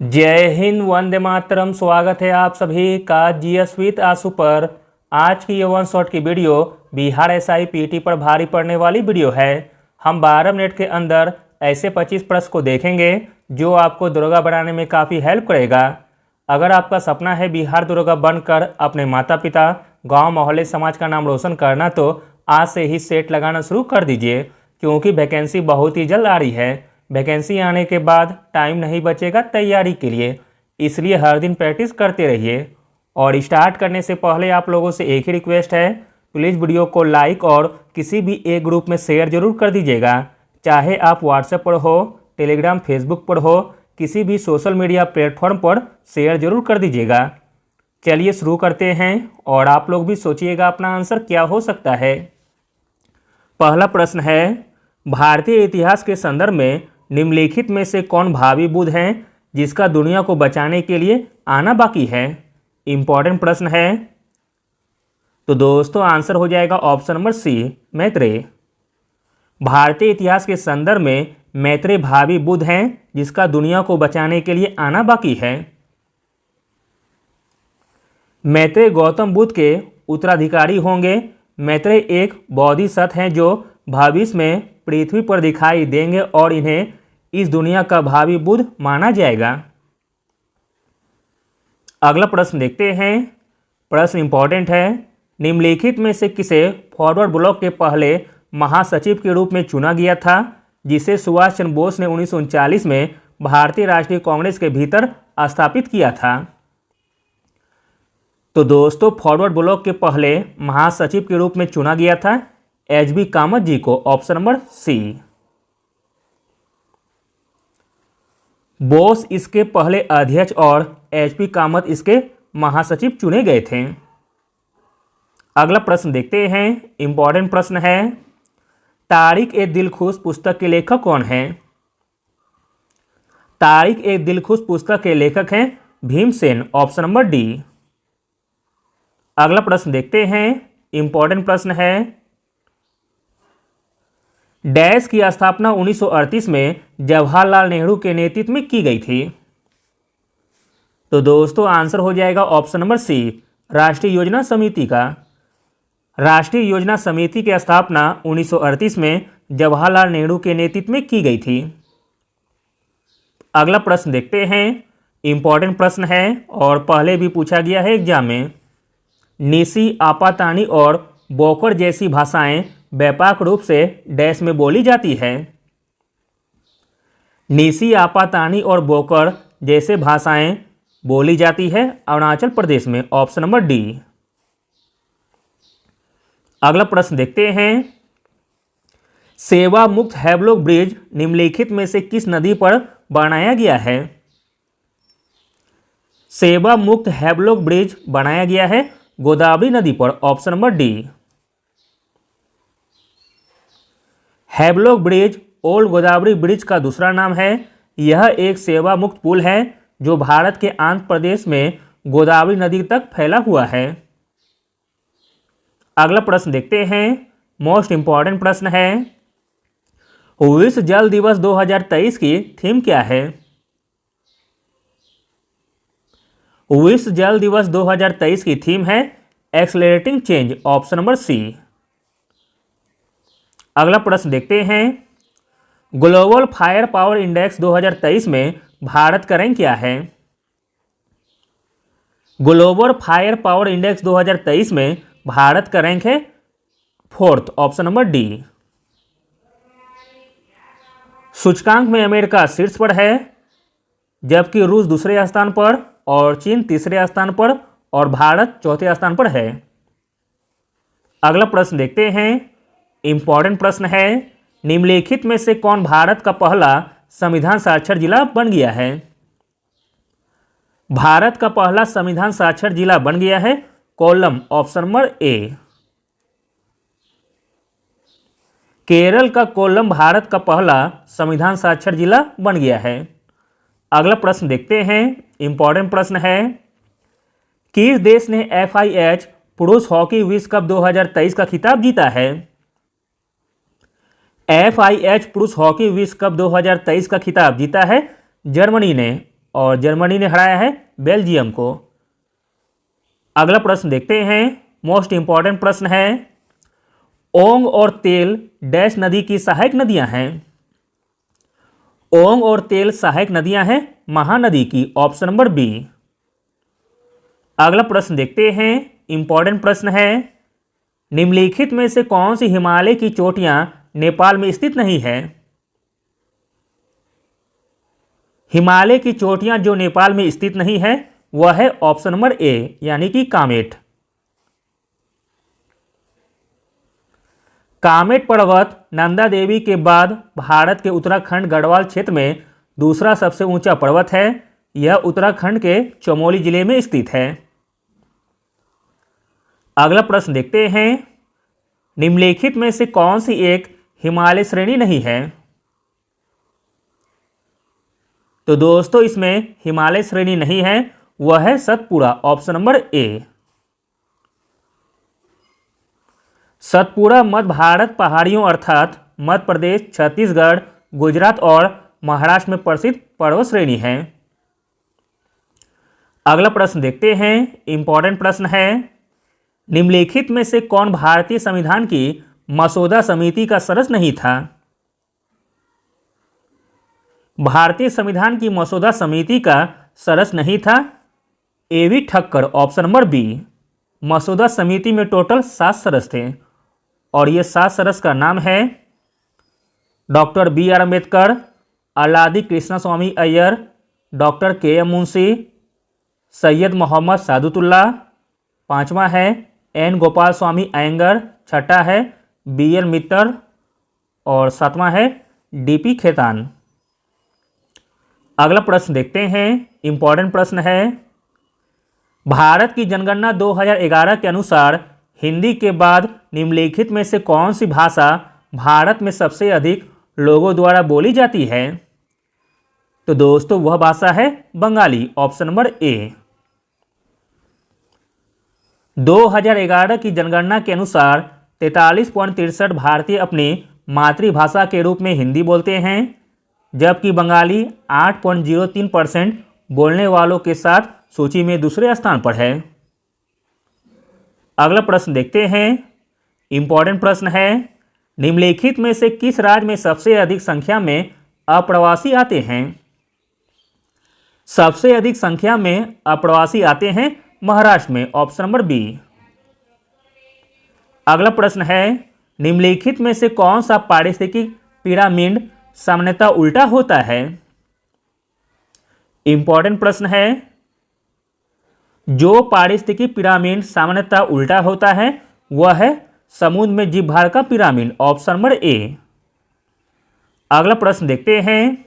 जय हिंद, वंदे मातरम। स्वागत है आप सभी का जीएस विद आंसू पर। आज की ये वन शॉट की वीडियो बिहार एसआई पीटी पर भारी पड़ने वाली वीडियो है। हम 12 मिनट के अंदर ऐसे 25 प्रश्न को देखेंगे जो आपको दरोगा बनाने में काफ़ी हेल्प करेगा। अगर आपका सपना है बिहार दरोगा बनकर अपने माता पिता, गांव, मोहल्ले, समाज का नाम रोशन करना, तो आज से ही सेट लगाना शुरू कर दीजिए, क्योंकि वैकेंसी बहुत ही जल्द आ रही है। वैकेंसी आने के बाद टाइम नहीं बचेगा तैयारी के लिए, इसलिए हर दिन प्रैक्टिस करते रहिए। और स्टार्ट करने से पहले आप लोगों से एक ही रिक्वेस्ट है, प्लीज़ वीडियो को लाइक और किसी भी एक ग्रुप में शेयर जरूर कर दीजिएगा। चाहे आप व्हाट्सएप पर हो, टेलीग्राम, फेसबुक पर हो, किसी भी सोशल मीडिया प्लेटफॉर्म पर शेयर जरूर कर दीजिएगा। चलिए शुरू करते हैं और आप लोग भी सोचिएगा अपना आंसर क्या हो सकता है। पहला प्रश्न है, भारतीय इतिहास के संदर्भ में निम्नलिखित में से कौन भावी बुद्ध हैं जिसका दुनिया को बचाने के लिए आना बाकी है। इंपॉर्टेंट प्रश्न है, तो दोस्तों आंसर हो जाएगा ऑप्शन नंबर सी, मैत्रेय। भारतीय इतिहास के संदर्भ में मैत्रेय भावी बुद्ध हैं जिसका दुनिया को बचाने के लिए आना बाकी है। मैत्रेय गौतम बुद्ध के उत्तराधिकारी होंगे। मैत्रेय एक बोधिसत्व हैं जो भविष्य में पृथ्वी पर दिखाई देंगे और इन्हें इस दुनिया का भावी बुद्ध माना जाएगा। अगला प्रश्न देखते हैं। प्रश्न इंपॉर्टेंट है, निम्नलिखित में से किसे फॉरवर्ड ब्लॉक के पहले महासचिव के रूप में चुना गया था, जिसे सुभाष चंद्र बोस ने 1939 में भारतीय राष्ट्रीय कांग्रेस के भीतर स्थापित किया था। तो दोस्तों फॉरवर्ड ब्लॉक के पहले महासचिव के रूप में चुना गया था एच.बी. कामत जी को, ऑप्शन नंबर सी। बोस इसके पहले अध्यक्ष और एच.पी. कामत इसके महासचिव चुने गए थे। अगला प्रश्न देखते हैं। इंपॉर्टेंट प्रश्न है, तारिक-ए-दिलखुश पुस्तक के लेखक कौन हैं। तारिक-ए-दिलखुश पुस्तक के लेखक हैं भीमसेन, ऑप्शन नंबर डी। अगला प्रश्न देखते हैं। इंपॉर्टेंट प्रश्न है, डैश की स्थापना 1938 में जवाहरलाल नेहरू के नेतृत्व में की गई थी। तो दोस्तों आंसर हो जाएगा ऑप्शन नंबर सी, राष्ट्रीय योजना समिति का। राष्ट्रीय योजना समिति की स्थापना 1938 में जवाहरलाल नेहरू के नेतृत्व में की गई थी। अगला प्रश्न देखते हैं। इंपॉर्टेंट प्रश्न है और पहले भी पूछा गया है एग्जाम में। निसी, आपातानी और बोकर जैसी भाषाएं व्यापक रूप से डैश में बोली जाती है। निसी, आपातानी और बोकर जैसे भाषाएं बोली जाती है अरुणाचल प्रदेश में, ऑप्शन नंबर डी। अगला प्रश्न देखते हैं। सेवा मुक्त हैवलॉक ब्रिज निम्नलिखित में से किस नदी पर बनाया गया है। सेवा मुक्त हैवलॉक ब्रिज बनाया गया है गोदावरी नदी पर, option number D. Havelock bridge old Godavari bridge का दूसरा नाम है। यह एक सेवा मुक्त पुल है जो भारत के आंध्र प्रदेश में गोदावरी नदी तक फैला हुआ है। अगला प्रश्न देखते हैं। मोस्ट इंपॉर्टेंट प्रश्न है, विश्व जल दिवस 2023 की थीम क्या है। विश्व जल दिवस 2023 की थीम है accelerating change, option number C. अगला प्रश्न देखते हैं। ग्लोबल फायर पावर इंडेक्स 2023 में भारत का रैंक क्या है। ग्लोबल फायर पावर इंडेक्स 2023 में भारत का रैंक है 4th, ऑप्शन नंबर डी। सूचकांक में अमेरिका शीर्ष पर है, जबकि रूस दूसरे स्थान पर और चीन तीसरे स्थान पर और भारत चौथे स्थान पर है। अगला प्रश्न देखते हैं। इंपॉर्टेंट प्रश्न है, निम्नलिखित में से कौन भारत का पहला संविधान साक्षर जिला बन गया है। भारत का पहला संविधान साक्षर जिला बन गया है कोल्लम, ऑप्शन नंबर ए। केरल का कोल्लम भारत का पहला संविधान साक्षर जिला बन गया है। अगला प्रश्न देखते हैं। इंपॉर्टेंट प्रश्न है, किस देश ने FIH पुरुष हॉकी विश्व कप 2023 का खिताब जीता है। FIH पुरुष हॉकी विश्व कप 2023 का खिताब जीता है जर्मनी ने, और जर्मनी ने हराया है बेल्जियम को। अगला प्रश्न देखते हैं, मोस्ट इंपॉर्टेंट प्रश्न है, ओंग और तेल डैश नदी की सहायक नदियां हैं। ओंग और तेल सहायक नदियां हैं महानदी की, ऑप्शन नंबर बी। अगला प्रश्न देखते हैं, इंपॉर्टेंट प्रश्न है, निम्नलिखित में से कौन सी हिमालय की चोटियां नेपाल में स्थित नहीं है। हिमालय की चोटियां जो नेपाल में स्थित नहीं है वह है ऑप्शन नंबर ए यानी कि कामेट। कामेट पर्वत नंदा देवी के बाद भारत के उत्तराखंड गढ़वाल क्षेत्र में दूसरा सबसे ऊंचा पर्वत है। यह उत्तराखंड के चमोली जिले में स्थित है। अगला प्रश्न देखते हैं, निम्नलिखित में से कौन सी एक हिमालय श्रेणी नहीं है। तो दोस्तों इसमें हिमालय श्रेणी नहीं है, वह है Satpura, option number A. Satpura मध्य भारत पहाड़ियों अर्थात मध्य प्रदेश, छत्तीसगढ़, गुजरात और महाराष्ट्र में प्रसिद्ध पर्वत श्रेणी है। अगला प्रश्न देखते हैं, इंपॉर्टेंट प्रश्न है, निम्नलिखित में से कौन भारतीय संविधान की मसौदा समिति का सदस्य नहीं था। भारतीय संविधान की मसौदा समिति का सदस्य नहीं था A V. Thakkar, option number B. मसौदा समिति में टोटल 7 सदस्य थे और ये 7 सदस्य का नाम है डॉक्टर बी.आर. अम्बेडकर, अल्लादी कृष्णा स्वामी अय्यर, डॉक्टर के.एम. मुंशी, सैयद मोहम्मद सादुतुल्लाह, 5वां है एन. गोपाल स्वामी अयंगर, 6ठा है बी.एल. मित्तर और 7वां है डी.पी. खेतान। अगला प्रश्न देखते हैं, इंपॉर्टेंट प्रश्न है, भारत की जनगणना 2011 के अनुसार हिंदी के बाद निम्नलिखित में से कौन सी भाषा भारत में सबसे अधिक लोगों द्वारा बोली जाती है। तो दोस्तों वह भाषा है बंगाली, ऑप्शन नंबर ए। 2011 की जनगणना के अनुसार 43.63 भारतीय अपनी मातृभाषा के रूप में हिंदी बोलते हैं, जबकि बंगाली 8.03% बोलने वालों के साथ सूची में दूसरे स्थान पर है। अगला प्रश्न देखते हैं, इंपॉर्टेंट प्रश्न है, निम्नलिखित में से किस राज्य में सबसे अधिक संख्या में अप्रवासी आते हैं। सबसे अधिक संख्या में अप्रवासी आते हैं महाराष्ट्र में, ऑप्शन नंबर बी। अगला प्रश्न है, निम्नलिखित में से कौन सा पारिस्थितिक पिरामिड सामान्यतः उल्टा होता है। इंपॉर्टेंट प्रश्न है, जो पारिस्थितिक पिरामिड सामान्यतः उल्टा होता है वह है समुद्र में जीव भार का पिरामिड, ऑप्शन नंबर ए। अगला प्रश्न देखते हैं,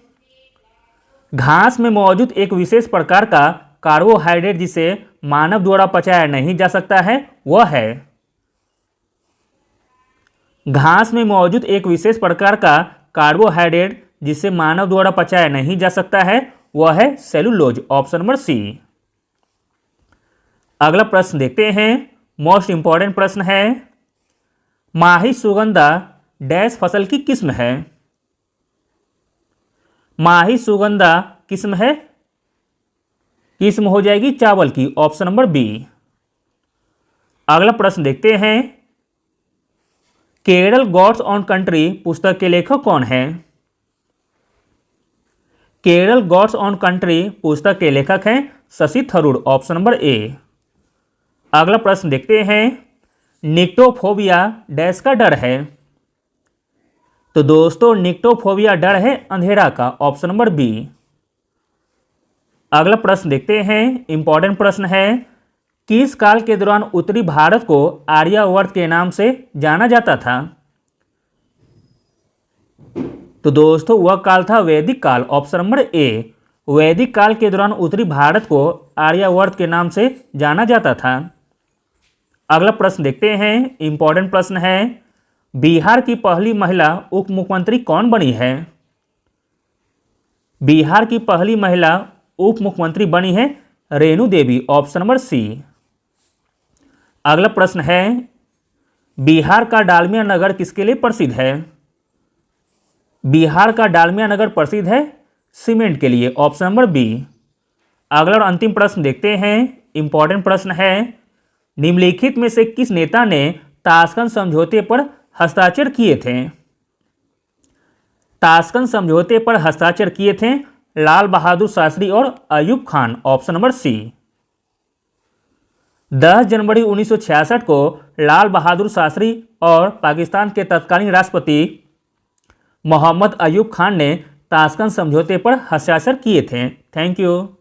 घास में मौजूद एक विशेष प्रकार का कार्बोहाइड्रेट जिसे मानव द्वारा पचाया नहीं जा सकता है वह है। घास में मौजूद एक विशेष प्रकार का कार्बोहाइड्रेट जिसे मानव द्वारा पचाया नहीं जा सकता है वह है सेलुलोज, ऑप्शन नंबर सी। अगला प्रश्न देखते हैं, मोस्ट इंपॉर्टेंट प्रश्न है, माही सुगंधा डैश फसल की किस्म है। माही सुगंधा किस्म है, किस्म हो जाएगी चावल की, ऑप्शन नंबर बी। अगला प्रश्न देखते हैं, केरल गॉड्स ऑन कंट्री पुस्तक के लेखक कौन है। केरल गॉड्स ऑन कंट्री पुस्तक के लेखक हैं शशि थरूर, ऑप्शन नंबर ए। अगला प्रश्न देखते हैं, निक्टोफोबिया डैश का डर है। तो दोस्तों निक्टोफोबिया डर है अंधेरा का, ऑप्शन नंबर बी। अगला प्रश्न देखते हैं, इंपॉर्टेंट प्रश्न है, किस काल के दौरान उत्तरी भारत को आर्यावर्त के नाम से जाना जाता था। तो दोस्तों वह काल था वैदिक काल, ऑप्शन नंबर ए। वैदिक काल के दौरान उत्तरी भारत को आर्यावर्त के नाम से जाना जाता था। अगला प्रश्न देखते हैं, इंपॉर्टेंट प्रश्न है, बिहार की पहली महिला उप मुख्यमंत्री कौन बनी है। बिहार की पहली महिला उप मुख्यमंत्री बनी है Renu Devi, option number C. अगला प्रश्न है, बिहार का डालमिया नगर किसके लिए प्रसिद्ध है। बिहार का डालमिया नगर प्रसिद्ध है सीमेंट के लिए, ऑप्शन नंबर बी। अगला और अंतिम प्रश्न देखते हैं। इंपॉर्टेंट प्रश्न है, निम्नलिखित में से किस नेता ने ताशकंद समझौते पर हस्ताक्षर किए थे? ताशकंद समझौते पर हस्ताक्षर किए थे लाल बहादुर शास्त्री और Ayub Khan. Option number C. 10 जनवरी 1966 को लाल बहादुर शास्त्री और पाकिस्तान के तत्कालीन राष्ट्रपति मोहम्मद अयूब खान ने ताशकंद समझौते पर हस्ताक्षर किए थे। Thank you.